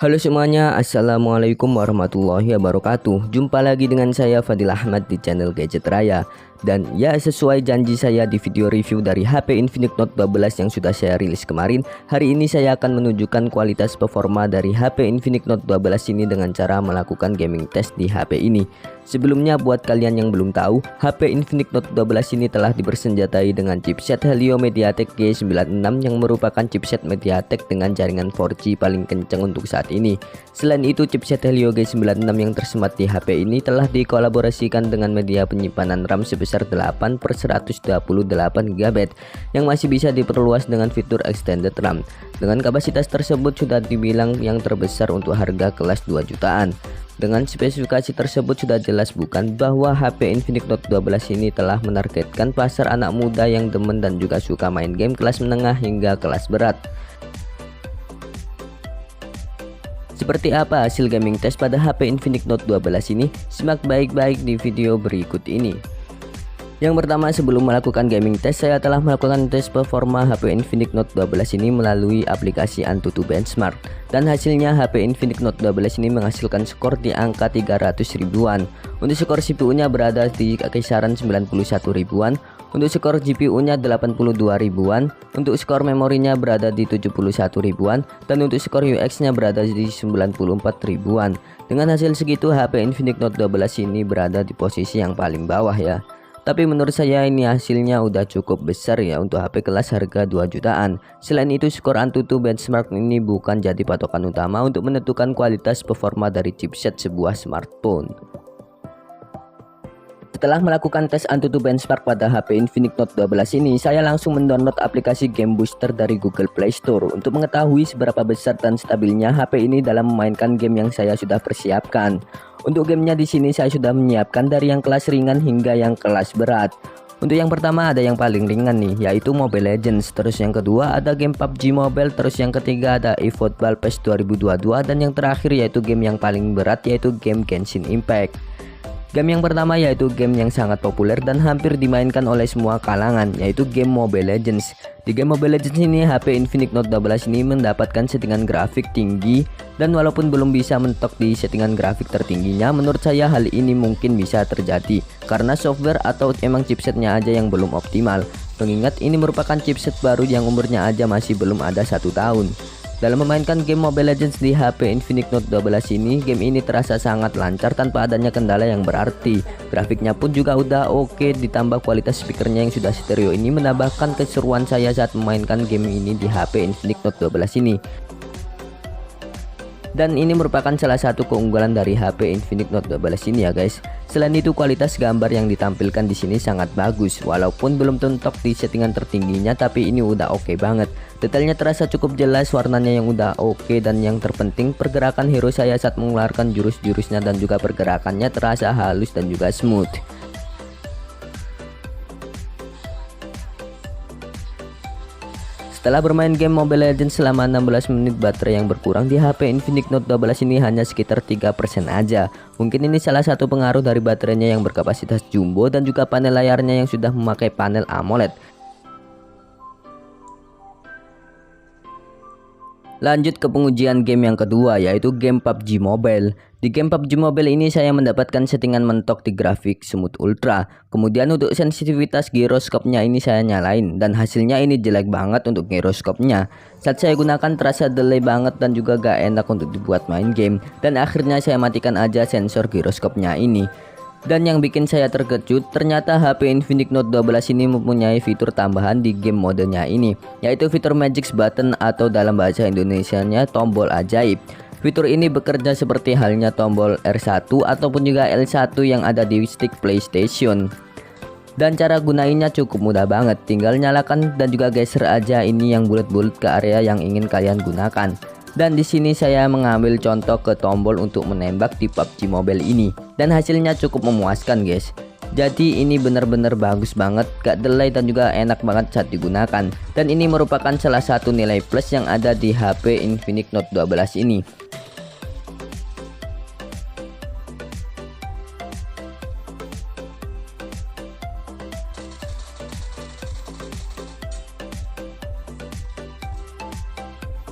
Halo semuanya, Assalamualaikum warahmatullahi wabarakatuh. Jumpa lagi dengan saya Fadil Ahmad di channel Gadget Raya. Dan ya, sesuai janji saya di video review dari HP Infinix Note 12 yang sudah saya rilis kemarin, hari ini saya akan menunjukkan kualitas performa dari HP Infinix Note 12 ini dengan cara melakukan gaming test di HP ini. Sebelumnya, buat kalian yang belum tahu, HP Infinix Note 12 ini telah dipersenjatai dengan chipset Helio MediaTek G96 yang merupakan chipset MediaTek dengan jaringan 4G paling kencang untuk saat ini. Selain itu, chipset Helio G96 yang tersemat di HP ini telah dikolaborasikan dengan media penyimpanan RAM sebesar 8/128 GB yang masih bisa diperluas dengan fitur extended RAM. Dengan kapasitas tersebut sudah dibilang yang terbesar untuk harga kelas 2 jutaan. Dengan spesifikasi tersebut sudah jelas bukan bahwa HP Infinix Note 12 ini telah menargetkan pasar anak muda yang demen dan juga suka main game kelas menengah hingga kelas berat. Seperti apa hasil gaming test pada HP Infinix Note 12 ini? Simak baik-baik di video berikut ini. Yang pertama, sebelum melakukan gaming test, saya telah melakukan tes performa HP Infinix Note 12 ini melalui aplikasi AnTuTu Benchmark. Dan hasilnya HP Infinix Note 12 ini menghasilkan skor di angka 300 ribuan. Untuk skor CPU-nya berada di kisaran 91 ribuan. Untuk skor GPU-nya 82 ribuan. Untuk skor memorinya berada di 71 ribuan. Dan untuk skor UX-nya berada di 94 ribuan. Dengan hasil segitu, HP Infinix Note 12 ini berada di posisi yang paling bawah ya. Tapi menurut saya ini hasilnya udah cukup besar ya untuk HP kelas harga 2 jutaan. Selain itu, skor AnTuTu Benchmark ini bukan jadi patokan utama untuk menentukan kualitas performa dari chipset sebuah smartphone. Setelah melakukan tes AnTuTu Benchmark pada HP Infinix Note 12 ini, saya langsung mendownload aplikasi Game Booster dari Google Play Store untuk mengetahui seberapa besar dan stabilnya HP ini dalam memainkan game yang saya sudah persiapkan. Untuk gamenya di sini saya sudah menyiapkan dari yang kelas ringan hingga yang kelas berat. Untuk yang pertama ada yang paling ringan nih, yaitu Mobile Legends. Terus yang kedua ada game PUBG Mobile. Terus yang ketiga ada eFootball PES 2022. Dan yang terakhir yaitu game yang paling berat, yaitu game Genshin Impact. Game yang pertama yaitu game yang sangat populer dan hampir dimainkan oleh semua kalangan, yaitu game Mobile Legends. Di game Mobile Legends ini, HP Infinix Note 12 ini mendapatkan settingan grafik tinggi, dan walaupun belum bisa mentok di settingan grafik tertingginya, menurut saya hal ini mungkin bisa terjadi karena software atau emang chipsetnya aja yang belum optimal. Mengingat ini merupakan chipset baru yang umurnya aja masih belum ada 1 tahun. Dalam memainkan game Mobile Legends di HP Infinix Note 12 ini, game ini terasa sangat lancar tanpa adanya kendala yang berarti. Grafiknya pun juga udah oke, ditambah kualitas speakernya yang sudah stereo ini menambahkan keseruan saya saat memainkan game ini di HP Infinix Note 12 ini. Dan ini merupakan salah satu keunggulan dari HP Infinix Note 12 ini ya guys. Selain itu, kualitas gambar yang ditampilkan di sini sangat bagus, walaupun belum mentok di settingan tertingginya, tapi ini udah oke banget. Detailnya terasa cukup jelas, warnanya yang udah oke, dan yang terpenting pergerakan hero saya saat mengeluarkan jurus-jurusnya dan juga pergerakannya terasa halus dan juga smooth. Setelah bermain game Mobile Legends selama 16 menit, baterai yang berkurang di HP Infinix Note 12 ini hanya sekitar 3% aja. Mungkin ini salah satu pengaruh dari baterainya yang berkapasitas jumbo dan juga panel layarnya yang sudah memakai panel AMOLED. Lanjut ke pengujian game yang kedua, yaitu game PUBG Mobile. Di game PUBG Mobile ini saya mendapatkan settingan mentok di grafik Smooth Ultra. Kemudian untuk sensitivitas giroskopnya ini saya nyalain, dan hasilnya ini jelek banget untuk giroskopnya. Saat saya gunakan terasa delay banget dan juga gak enak untuk dibuat main game. Dan akhirnya saya matikan aja sensor giroskopnya ini. Dan yang bikin saya terkejut, ternyata HP Infinix Note 12 ini mempunyai fitur tambahan di game modenya ini, yaitu fitur Magic Button atau dalam bahasa Indonesianya tombol ajaib. Fitur ini bekerja seperti halnya tombol R1 ataupun juga L1 yang ada di stick PlayStation. Dan cara gunainnya cukup mudah banget, tinggal nyalakan dan juga geser aja ini yang bulat-bulat ke area yang ingin kalian gunakan. Dan di sini saya mengambil contoh ke tombol untuk menembak di PUBG Mobile ini, dan hasilnya cukup memuaskan guys. Jadi ini benar-benar bagus banget, gak delay dan juga enak banget saat digunakan. Dan ini merupakan salah satu nilai plus yang ada di HP Infinix Note 12 ini.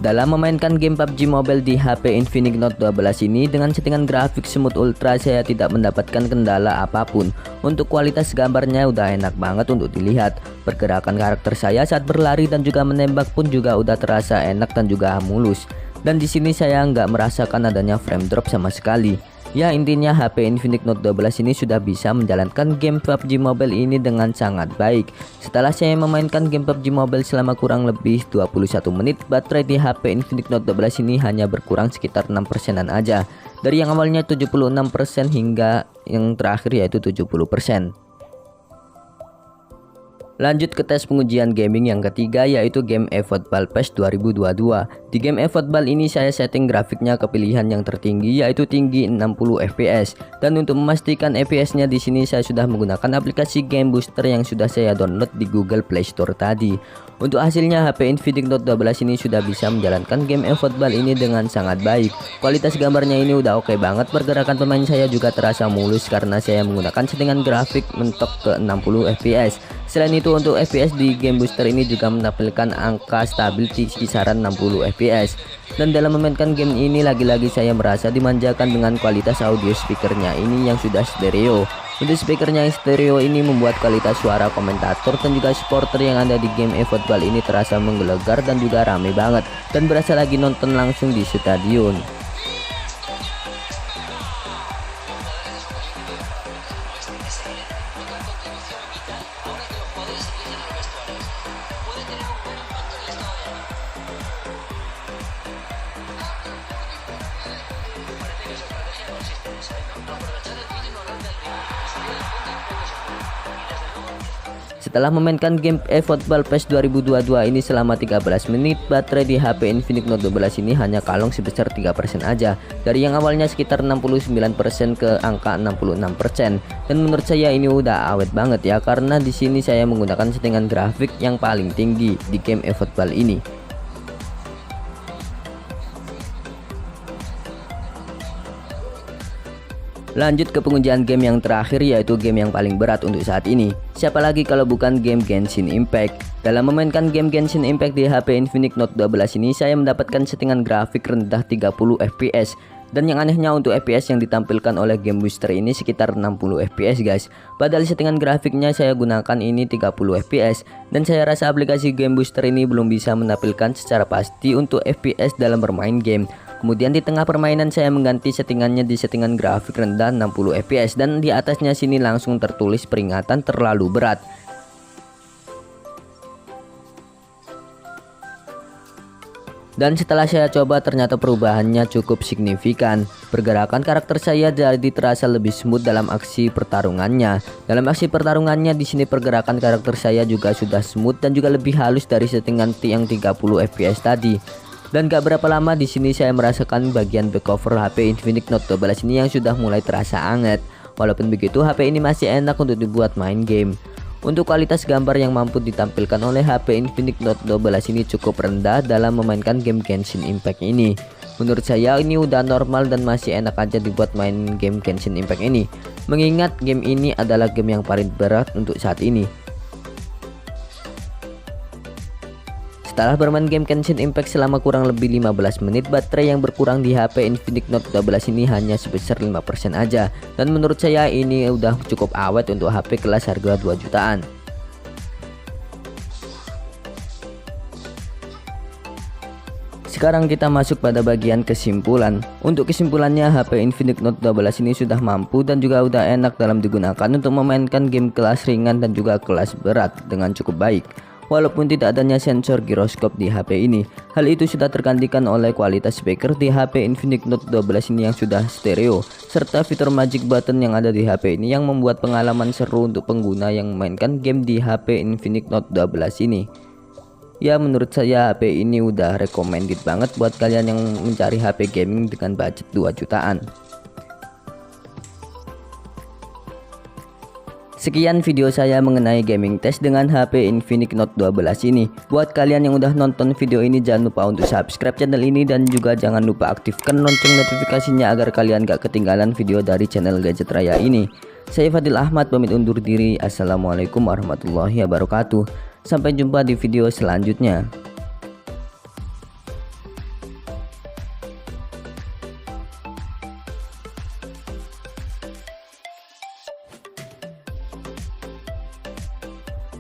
Dalam memainkan game PUBG Mobile di HP Infinix Note 12 ini dengan settingan grafik smooth ultra, saya tidak mendapatkan kendala apapun. Untuk kualitas gambarnya udah enak banget untuk dilihat. Pergerakan karakter saya saat berlari dan juga menembak pun juga udah terasa enak dan juga mulus. Dan di sini saya nggak merasakan adanya frame drop sama sekali. Ya, intinya HP Infinix Note 12 ini sudah bisa menjalankan game PUBG Mobile ini dengan sangat baik. Setelah saya memainkan game PUBG Mobile selama kurang lebih 21 menit, baterai di HP Infinix Note 12 ini hanya berkurang sekitar 6%-an aja. Dari yang awalnya 76% hingga yang terakhir yaitu 70%. Lanjut ke tes pengujian gaming yang ketiga, yaitu game eFootball PES 2022. Di game eFootball ini saya setting grafiknya ke pilihan yang tertinggi, yaitu tinggi 60 fps. Dan untuk memastikan FPS-nya di sini saya sudah menggunakan aplikasi Game Booster yang sudah saya download di Google Play Store tadi. Untuk hasilnya HP Infinix Note 12 ini sudah bisa menjalankan game eFootball ini dengan sangat baik. Kualitas gambarnya ini udah oke banget, pergerakan pemain saya juga terasa mulus karena saya menggunakan settingan grafik mentok ke 60 fps. Selain itu untuk FPS di Game Booster ini juga menampilkan angka stabil di kisaran 60 fps. Dan dalam memainkan game ini lagi-lagi saya merasa dimanjakan dengan kualitas audio speakernya ini yang sudah stereo. Untuk speakernya yang stereo ini membuat kualitas suara komentator dan juga supporter yang ada di game eFootball ini terasa menggelegar dan juga rame banget, dan berasa lagi nonton langsung di stadion. Setelah memainkan game eFootball PES 2022 ini selama 13 menit, baterai di HP Infinix Note 12 ini hanya kalong sebesar 3% aja. Dari yang awalnya sekitar 69% ke angka 66%. Dan menurut saya ini udah awet banget ya, karena di sini saya menggunakan settingan grafik yang paling tinggi di game eFootball ini. Lanjut ke pengujian game yang terakhir, yaitu game yang paling berat untuk saat ini. Siapa lagi kalau bukan game Genshin Impact. Dalam memainkan game Genshin Impact di HP Infinix Note 12 ini saya mendapatkan settingan grafik rendah 30 fps. Dan yang anehnya untuk FPS yang ditampilkan oleh Game Booster ini sekitar 60 fps guys. Padahal settingan grafiknya saya gunakan ini 30 fps. Dan saya rasa aplikasi Game Booster ini belum bisa menampilkan secara pasti untuk FPS dalam bermain game. Kemudian di tengah permainan saya mengganti settingannya di settingan grafik rendah 60 fps, dan di atasnya sini langsung tertulis peringatan terlalu berat. Dan setelah saya coba ternyata perubahannya cukup signifikan. Pergerakan karakter saya jadi terasa lebih smooth dalam aksi pertarungannya. Dalam aksi pertarungannya di sini pergerakan karakter saya juga sudah smooth dan juga lebih halus dari settingan yang 30 fps tadi. Dan gak berapa lama di sini saya merasakan bagian back cover HP Infinix Note 12 ini yang sudah mulai terasa anget. Walaupun begitu HP ini masih enak untuk dibuat main game. Untuk kualitas gambar yang mampu ditampilkan oleh HP Infinix Note 12 ini cukup rendah dalam memainkan game Genshin Impact ini. Menurut saya ini udah normal dan masih enak aja dibuat main game Genshin Impact ini. Mengingat game ini adalah game yang paling berat untuk saat ini. Setelah bermain game Genshin Impact selama kurang lebih 15 menit, baterai yang berkurang di HP Infinix Note 12 ini hanya sebesar 5% aja. Dan menurut saya ini udah cukup awet untuk HP kelas harga 2 jutaan. Sekarang kita masuk pada bagian kesimpulan. Untuk kesimpulannya, HP Infinix Note 12 ini sudah mampu dan juga udah enak dalam digunakan untuk memainkan game kelas ringan dan juga kelas berat dengan cukup baik. Walaupun tidak adanya sensor giroskop di HP ini, hal itu sudah tergantikan oleh kualitas speaker di HP Infinix Note 12 ini yang sudah stereo, serta fitur magic button yang ada di HP ini yang membuat pengalaman seru untuk pengguna yang memainkan game di HP Infinix Note 12 ini. Ya, menurut saya HP ini udah recommended banget buat kalian yang mencari HP gaming dengan budget 2 jutaan. Sekian video saya mengenai gaming test dengan HP Infinix Note 12 ini. Buat kalian yang udah nonton video ini, jangan lupa untuk subscribe channel ini dan juga jangan lupa aktifkan lonceng notifikasinya agar kalian gak ketinggalan video dari channel Gadget Raya ini. Saya Fadil Ahmad pamit undur diri. Assalamualaikum warahmatullahi wabarakatuh. Sampai jumpa di video selanjutnya.